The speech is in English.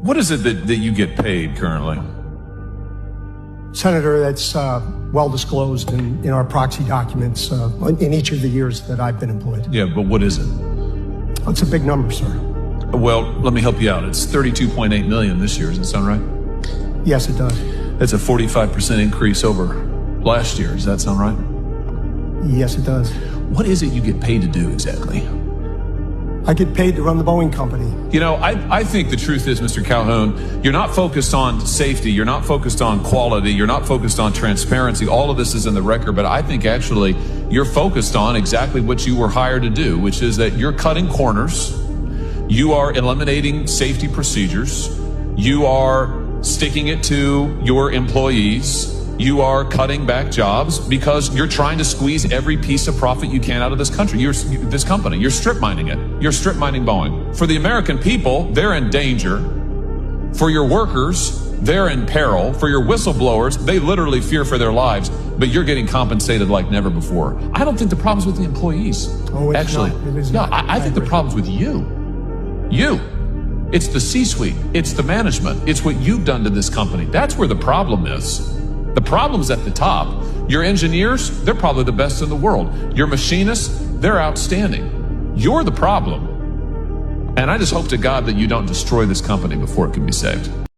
What is it that you get paid currently? Senator, that's well disclosed in our proxy documents in each of the years that I've been employed. Yeah, but what is it? It's a big number, sir. Well, let me help you out. It's $32.8 million this year. Does that sound right? Yes, it does. That's a 45% increase over last year. Does that sound right? Yes, it does. What is it you get paid to do exactly? I get paid to run the Boeing company. You know, I think the truth is, Mr. Calhoun, you're not focused on safety. You're not focused on quality. You're not focused on transparency. All of this is in the record, but I think actually you're focused on exactly what you were hired to do, which is that you're cutting corners. You are eliminating safety procedures. You are sticking it to your employees. You are cutting back jobs because you're trying to squeeze every piece of profit you can out of this country. This company, you're strip mining it. You're strip mining Boeing. For the American people, they're in danger. For your workers, they're in peril. For your whistleblowers, they literally fear for their lives, but you're getting compensated like never before. I don't think the problem's with the employees. Oh, it's actually, not. It is no, not. I think the problem's with you. You. It's the C-suite. It's the management. It's what you've done to this company. That's where the problem is. The problem's at the top. Your engineers, they're probably the best in the world. Your machinists, they're outstanding. You're the problem. And I just hope to God that you don't destroy this company before it can be saved.